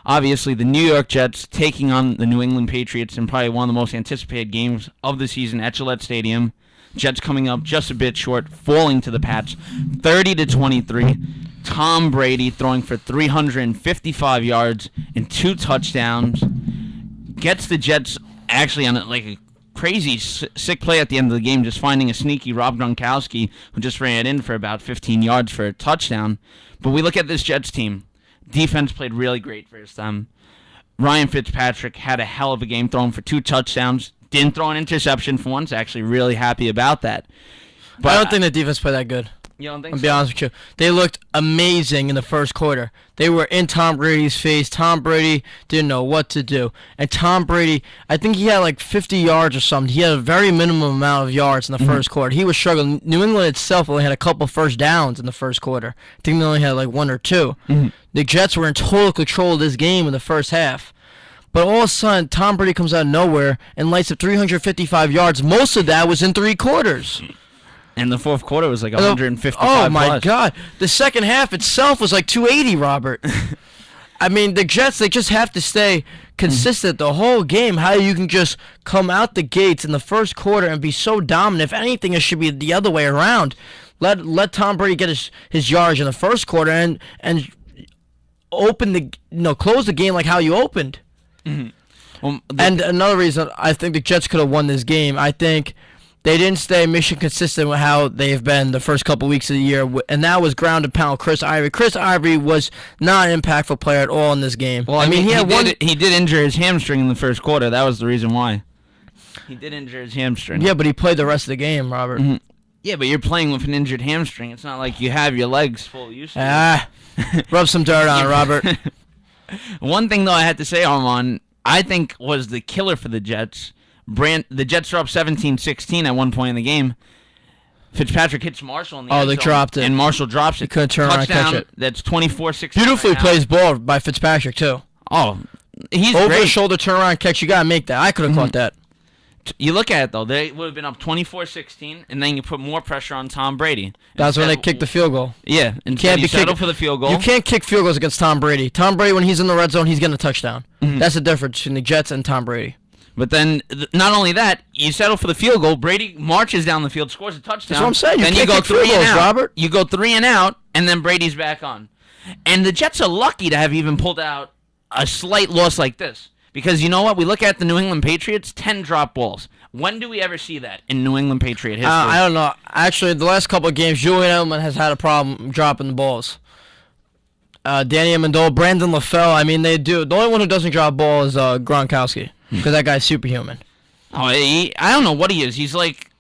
Obviously, the New York Jets taking on the New England Patriots in probably one of the most anticipated games of the season at Gillette Stadium. Jets coming up just a bit short, falling to the Pats, 30-23. Tom Brady throwing for 355 yards and 2 touchdowns. Gets the Jets actually on a crazy sick play at the end of the game, just finding a sneaky Rob Gronkowski who just ran it in for about 15 yards for a touchdown. But we look at this Jets team. Defense played really great for them. Ryan Fitzpatrick had a hell of a game, throwing for 2 touchdowns. Didn't throw an interception for once. Actually, really happy about that. But I don't think the defense played that good. You don't think I'll so? be honest with you. They looked amazing in the first quarter. They were in Tom Brady's face. Tom Brady didn't know what to do. And Tom Brady, I think he had 50 yards or something. He had a very minimum amount of yards in the first quarter. He was struggling. New England itself only had a couple first downs in the first quarter. I think they only had 1 or 2. The Jets were in total control of this game in the first half. But all of a sudden, Tom Brady comes out of nowhere and lights up 355 yards. Most of that was in 3 quarters. And the fourth quarter was 155 Oh, my plus. God. The second half itself was 280, Robert. I mean, the Jets, they just have to stay consistent the whole game. How you can just come out the gates in the first quarter and be so dominant. If anything, it should be the other way around. Let Tom Brady get his yards in the first quarter and open close the game like how you opened. Well, And another reason I think the Jets could have won this game, I think they didn't stay mission consistent with how they've been the first couple weeks of the year, and that was ground and pound Chris Ivory. Chris Ivory was not an impactful player at all in this game. Well, I mean, he did injure his hamstring in the first quarter. That was the reason why. He did injure his hamstring. Yeah, but he played the rest of the game, Robert. Yeah, but you're playing with an injured hamstring. It's not like you have your legs full use to it. Rub some dirt on it, Robert. One thing, though, I had to say, Armand, I think was the killer for the Jets. The Jets are up 17-16 at one point in the game. Fitzpatrick hits Marshall in the end they zone, dropped it. And Marshall drops it. He couldn't turn around and catch it. That's 24-16. Beautifully right plays ball by Fitzpatrick, too. Oh, he's Over great. the shoulder turnaround catch. You got to make that. I could have caught that. You look at it, though. They would have been up 24-16, and then you put more pressure on Tom Brady. That's when they kicked the field goal. Yeah, and you settle for the field goal. You can't kick field goals against Tom Brady. Tom Brady, when he's in the red zone, he's getting a touchdown. That's the difference between the Jets and Tom Brady. But then, not only that, you settle for the field goal. Brady marches down the field, scores a touchdown. That's what I'm saying. Then You go can't kick 3 field and goals, out. Robert. You go 3 and out, and then Brady's back on. And the Jets are lucky to have even pulled out a slight loss like this. Because you know what? We look at the New England Patriots, 10 drop balls. When do we ever see that in New England Patriot history? I don't know. Actually, the last couple of games, Julian Edelman has had a problem dropping the balls. Danny Amendola, Brandon LaFell, I mean, they do. The only one who doesn't drop ball is Gronkowski. Because that guy's superhuman. Oh, I don't know what he is. He's like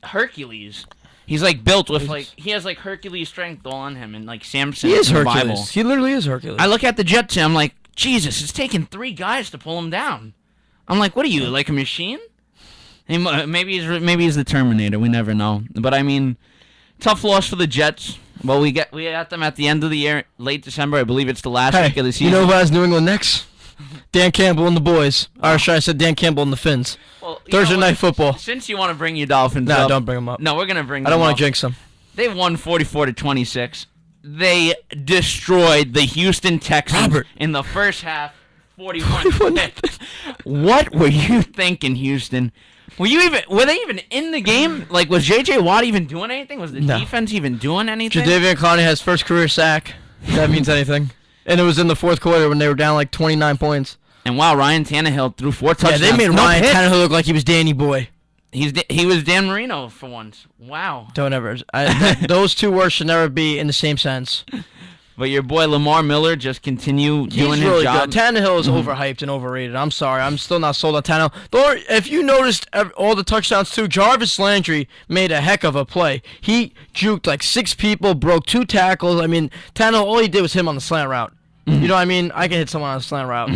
Hercules. He's built with he has Hercules strength all on him, and Samson. He is in the Hercules. Bible. He literally is Hercules. I look at the Jets and I'm like, Jesus, it's taken 3 guys to pull him down. I'm like, what are you, like a machine? Maybe he's the Terminator. We never know. But I mean, tough loss for the Jets. Well, we got them at the end of the year, late December. I believe it's the last week of the season. You know who has New England next? Dan Campbell and the boys. Or should I say Dan Campbell and the Finns? Well, Thursday night football. Since you want to bring your Dolphins up. No, don't bring them up. No, we're going to bring them I don't want up. to jinx them. They won 44-26. They destroyed the Houston Texans in the first half, 41. What were you thinking, Houston? Were they even in the game? Was J.J. Watt even doing anything? Was the defense even doing anything? Jadeveon Clowney has first career sack. If that means anything. And it was in the fourth quarter when they were down 29 points. And wow, Ryan Tannehill threw 4 touchdowns. Yeah, they made Ryan Tannehill look like he was Danny Boy. He was Dan Marino for once. Wow. Don't ever. Those 2 words should never be in the same sense. But your boy Lamar Miller just doing his really job. Good. Tannehill is overhyped and overrated. I'm sorry. I'm still not sold on Tannehill. If you noticed all the touchdowns too, Jarvis Landry made a heck of a play. He juked 6 people, broke 2 tackles. I mean, Tannehill, all he did was hit him on the slant route. You know what I mean? I can hit someone on a slant route.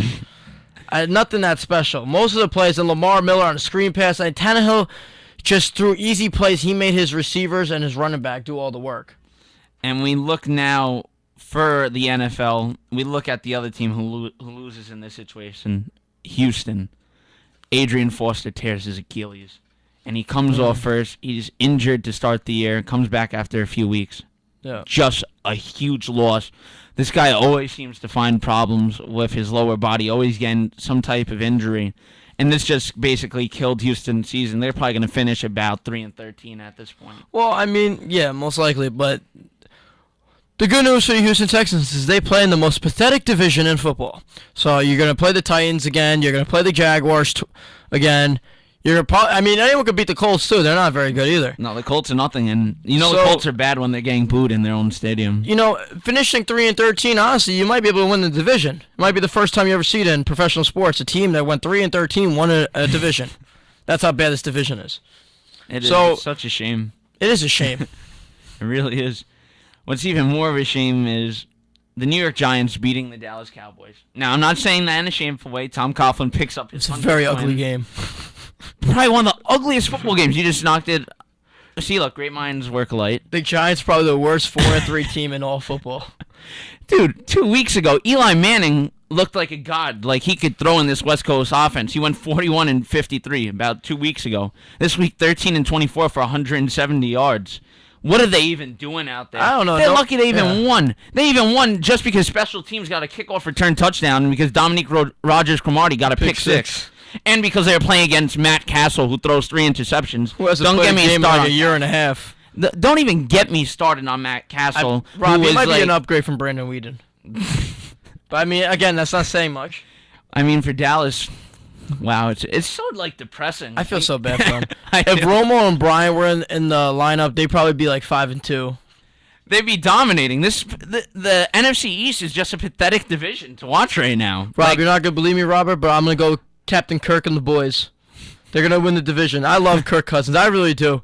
Nothing that special. Most of the plays, and Lamar Miller on a screen pass, and Tannehill just threw easy plays. He made his receivers and his running back do all the work. And we look now for the NFL. We look at the other team who loses in this situation, Houston. Adrian Foster tears his Achilles, and he comes off first. He's injured to start the year, comes back after a few weeks. Yeah. just a huge loss. This guy always seems to find problems with his lower body, always getting some type of injury. And this just basically killed Houston's season. They're probably going to finish about 3-13 at this point. Well, I mean, yeah, most likely, but the good news for the Houston Texans is they play in the most pathetic division in football. So you're going to play the Titans again. You're going to play the Jaguars again. Anyone could beat the Colts, too. They're not very good either. No, the Colts are nothing. And the Colts are bad when they're getting booed in their own stadium. Finishing 3-13, honestly, you might be able to win the division. It might be the first time you ever see it in professional sports. A team that went 3-13 won a division. That's how bad this division is. It is such a shame. It is a shame. It really is. What's even more of a shame is the New York Giants beating the Dallas Cowboys. Now, I'm not saying that in a shameful way. Tom Coughlin picks up his It's a very ugly game. Probably one of the ugliest football games. You just knocked it. See, look, great minds work alike. The Giants probably the worst 4-3 team in all football. Dude, 2 weeks ago, Eli Manning looked like a god. Like he could throw in this West Coast offense. He went 41-53 about 2 weeks ago. This week, 13-24 for 170 yards. What are they even doing out there? I don't know. They're lucky they even won. They even won just because special teams got a kickoff return touchdown and because Dominique Rodgers-Cromartie got a pick six. And because they were playing against Matt Castle, who throws 3 interceptions. Who hasn't played a game in like a year and a half. Don't even get me started on Matt Castle. Rob, he might be an upgrade from Brandon Weeden. But, I mean, again, that's not saying much. I mean, for Dallas, wow, it's so, depressing. I feel so bad for them. If Romo and Bryant were in the lineup, they'd probably be, 5-2. They'd be dominating. The NFC East is just a pathetic division to watch right now. Rob, you're not going to believe me, Robert, but I'm going to go Captain Kirk and the boys. They're going to win the division. I love Kirk Cousins. I really do.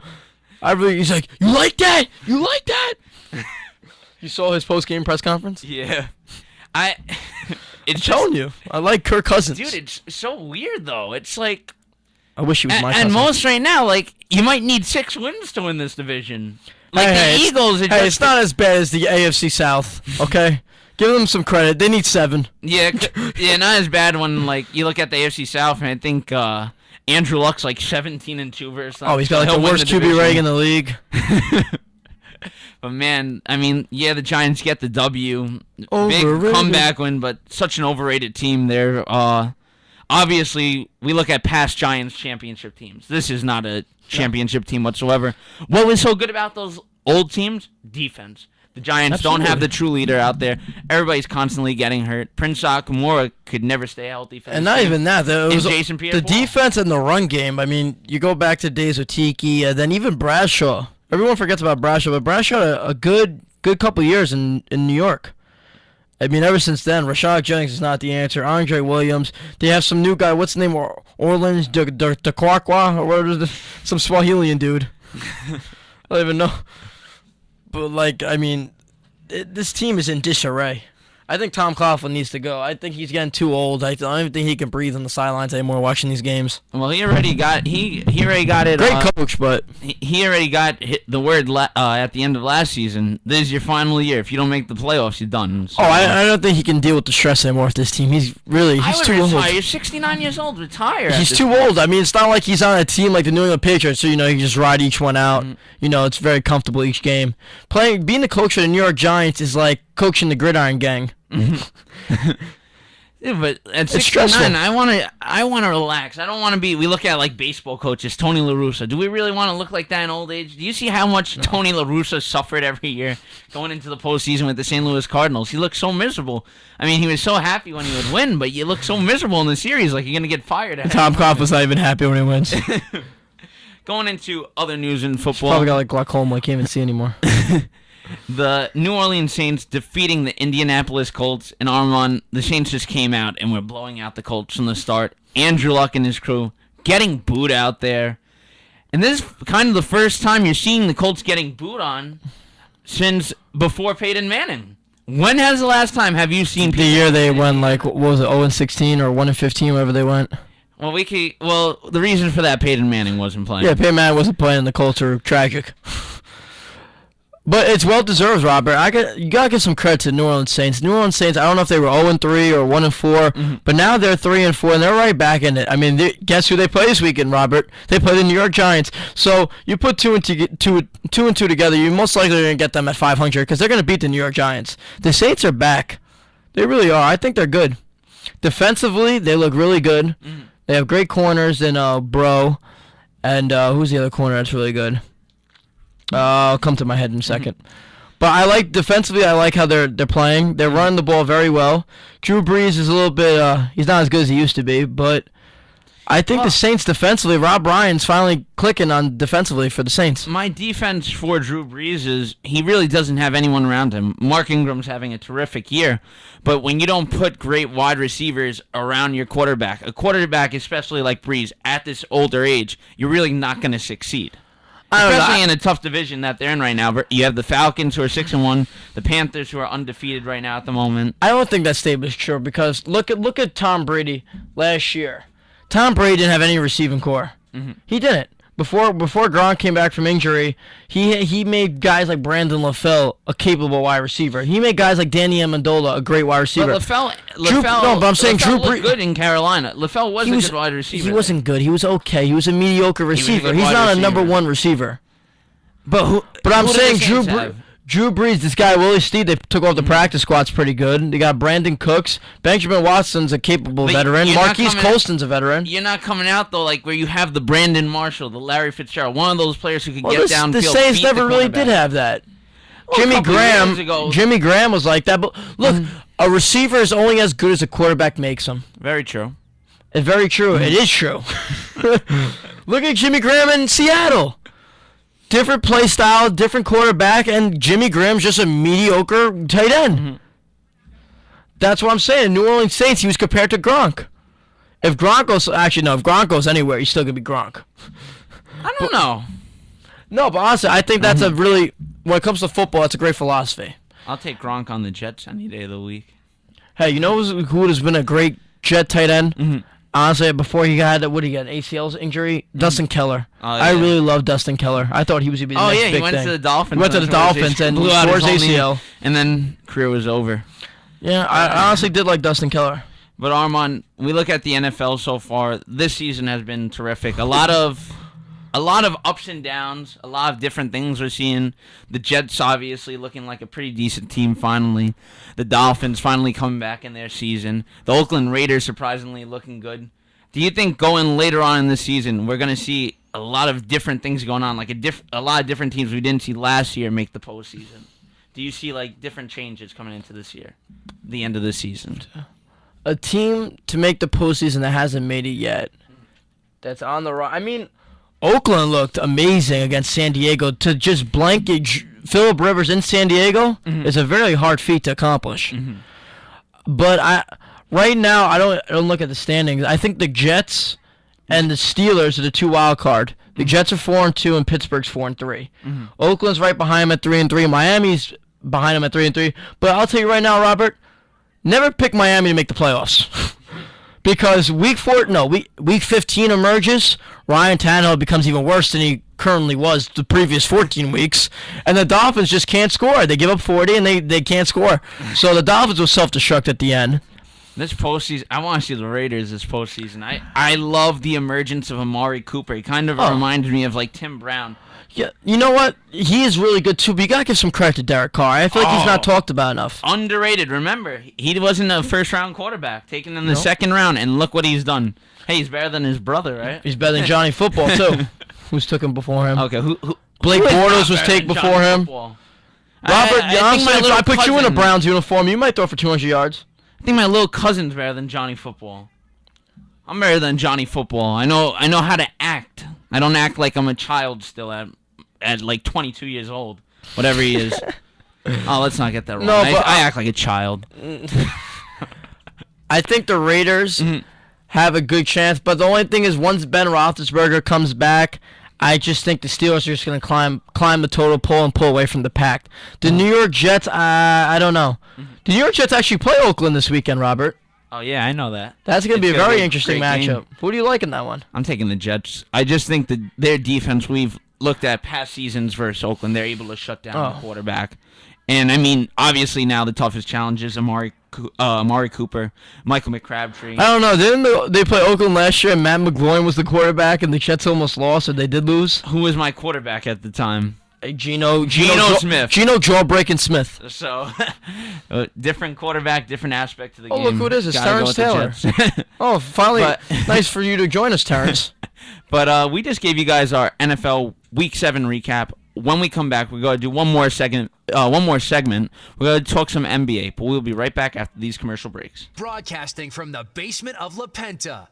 He's like, you like that? You like that? You saw his post-game press conference? Yeah. I'm telling you. I like Kirk Cousins. Dude, it's so weird, though. It's like... I wish he was my cousin. And most right now, you might need 6 wins to win this division. The Eagles... It's not as bad as the AFC South, okay? Give them some credit. They need 7. Yeah, not as bad when you look at the AFC South, and I think Andrew Luck's 17-2 versus. Oh, he's got the worst QB rating in the league. But man, I mean, yeah, the Giants get the W, Overrated. big comeback win, but such an overrated team there. Obviously, we look at past Giants championship teams. This is not a championship team whatsoever. What was so good about those old teams? Defense. The Giants don't have the true leader out there. Everybody's constantly getting hurt. Prince Akamura could never stay healthy. And not even that. It was Jason the defense and the run game. I mean, you go back to days with Tiki, and then even Bradshaw. Everyone forgets about Bradshaw, but Bradshaw had a good couple years in New York. I mean, ever since then, Rashad Jennings is not the answer. Andre Williams. They have some new guy. What's his name? Orleans Dequarqua, or whatever it is. Some Swahilian dude. I don't even know. But, this team is in disarray. I think Tom Coughlin needs to go. I think he's getting too old. I don't even think he can breathe on the sidelines anymore watching these games. Well, he already got it. Great coach, but he already got the word at the end of last season. This is your final year. If you don't make the playoffs, you're done. So, I don't think he can deal with the stress anymore with this team. He's too old. He's 69 years old. Retire. He's too old. I mean, it's not like he's on a team like the New England Patriots, so he can just ride each one out. Mm-hmm. It's very comfortable each game. Being the coach of the New York Giants is like coaching the Gridiron Gang. Yeah, but at 69, I want to relax. I don't want to be. We look at baseball coaches, Tony La Russa. Do we really want to look like that in old age? Do you see how much Tony La Russa suffered every year going into the postseason with the St. Louis Cardinals? He looked so miserable. I mean, he was so happy when he would win, but you look so miserable in the series, like you're gonna get fired. Tom Coughlin's not even happy when he wins. Going into other news in football, he's probably got glaucoma. I can't even see anymore. The New Orleans Saints defeating the Indianapolis Colts. And Armand, the Saints just came out and were blowing out the Colts from the start. Andrew Luck and his crew getting booed out there. And this is kind of the first time you're seeing the Colts getting booed on since before Peyton Manning. When has the last time have you seen the year they won, what was it, 0-16 or 1-15, wherever they went? Well, the reason for that, Peyton Manning wasn't playing. Yeah, Peyton Manning wasn't playing. The Colts are tragic. But it's well deserved, Robert. You gotta give some credit to New Orleans Saints. New Orleans Saints. I don't know if they were 0-3 or 1-4, but now they're 3-4, and they're right back in it. I mean, guess who they play this weekend, Robert? They play the New York Giants. So you put two and two together, you're most likely gonna get them at 500 because they're gonna beat the New York Giants. The Saints are back. They really are. I think they're good. Defensively, they look really good. They have great corners in Bro, and who's the other corner that's really good? I'll come to my head in a second. But I like defensively. I like how they're playing. They're running the ball very well. Drew Brees is a little bit. He's not as good as he used to be, but I think the Saints defensively. Rob Ryan's finally clicking on defensively for the Saints. My defense for Drew Brees is he really doesn't have anyone around him. Mark Ingram's having a terrific year, but when you don't put great wide receivers around your quarterback, a quarterback especially like Brees at this older age, you're really not going to succeed. Especially in a tough division that they're in right now. You have the Falcons who are 6-1, the Panthers who are undefeated right now at the moment. I don't think that statement is true because look at Tom Brady last year. Tom Brady didn't have any receiving core. He didn't. Before Gronk came back from injury, he made guys like Brandon LaFell a capable wide receiver. He made guys like Danny Amendola a great wide receiver. But LaFell looked good in Carolina. LaFell was a good wide receiver. He wasn't good. He was okay. He was a mediocre receiver. He's not a number one receiver. But I'm saying Drew Brees, this guy Willie Steed, they took off the practice squad's pretty good. They got Brandon Cooks. Benjamin Watson's a capable veteran. Marquise Colston's a veteran. You're not coming out, though, like where you have the Brandon Marshall, the Larry Fitzgerald, one of those players who could get downfield. The Saints never really did have that. Jimmy Graham was like that. But look, a receiver is only as good as a quarterback makes him. Very true. It's very true. It is true. Look at Jimmy Graham in Seattle. Different play style, different quarterback, and Jimmy Graham's just a mediocre tight end. That's what I'm saying. New Orleans Saints, he was compared to Gronk. If Gronk goes anywhere, he's still going to be Gronk. I don't know. No, but honestly, I think that's a really, when it comes to football, that's a great philosophy. I'll take Gronk on the Jets any day of the week. Hey, you know who has been a great Jet tight end? Honestly, before he got an ACL injury, Dustin Keller. I really love Dustin Keller. I thought he was going to be the next big thing. He went to the Dolphins. He went to the Dolphins and blew out his ACL. And then career was over. Yeah, I honestly did like Dustin Keller. But Armand, we look at the NFL so far. This season has been terrific. A lot of ups and downs, a lot of different things we're seeing. The Jets obviously looking like a pretty decent team finally. The Dolphins finally coming back in their season. The Oakland Raiders surprisingly looking good. Do you think going later on in the season we're going to see a lot of different things going on, like a lot of different teams we didn't see last year make the postseason? Do you see like different changes coming into this year, the end of the season? A team to make the postseason that hasn't made it yet, that's on the rise. I mean, Oakland looked amazing against San Diego. To just blanket Phillip Rivers in San Diego is a very hard feat to accomplish. But right now, I don't look at the standings. I think the Jets and the Steelers are the two wild card. The Jets are 4-2 and Pittsburgh's 4-3. Oakland's right behind them at 3-3. Miami's behind them at 3-3. But I'll tell you right now, Robert, never pick Miami to make the playoffs. Because week 15 emerges, Ryan Tannehill becomes even worse than he currently was the previous 14 weeks, and the Dolphins just can't score. They give up 40 and they can't score. So the Dolphins will self-destruct at the end. This postseason, I want to see the Raiders this postseason. I love the emergence of Amari Cooper. He kind of reminds me of like Tim Brown. Yeah, you know what? He is really good too, but you gotta give some credit to Derek Carr. I feel like he's not talked about enough. Underrated. Remember, he wasn't a first-round quarterback, taken in the second round, and look what he's done. Hey, he's better than his brother, right? He's better than Johnny Football too, who's took him before him. Okay, who Blake Bortles was taken before him. Football? Robert, honestly, if I put you in a Browns uniform, you might throw for 200 yards. I think my little cousin's better than Johnny Football. I'm better than Johnny Football. I know how to act. I don't act like I'm a child still at like 22 years old, whatever he is. Oh, let's not get that wrong. No, but I act like a child. I think the Raiders have a good chance, but the only thing is once Ben Roethlisberger comes back, I just think the Steelers are just going to climb the total pole and pull away from the pack. The New York Jets, I don't know. The New York Jets actually play Oakland this weekend, Robert. Oh, yeah, I know that. That's going to be a very interesting matchup. Who do you like in that one? I'm taking the Jets. I just think that their defense, we've looked at past seasons versus Oakland, they're able to shut down the quarterback. And, I mean, obviously now the toughest challenge is Amari Cooper, Michael McCrabtree. I don't know. Didn't they play Oakland last year and Matt McGloin was the quarterback and the Jets almost lost, or they did lose? Who was my quarterback at the time? Geno Smith. Geno Jawbreaking Smith. So, different quarterback, different aspect to the game. Oh, look who it is. It's Gotta Terrence Taylor. Oh, finally. Nice for you to join us, Terrence. But we just gave you guys our NFL Week 7 recap. When we come back, we're going to do one more segment. We're going to talk some NBA, but we'll be right back after these commercial breaks. Broadcasting from the basement of La Penta,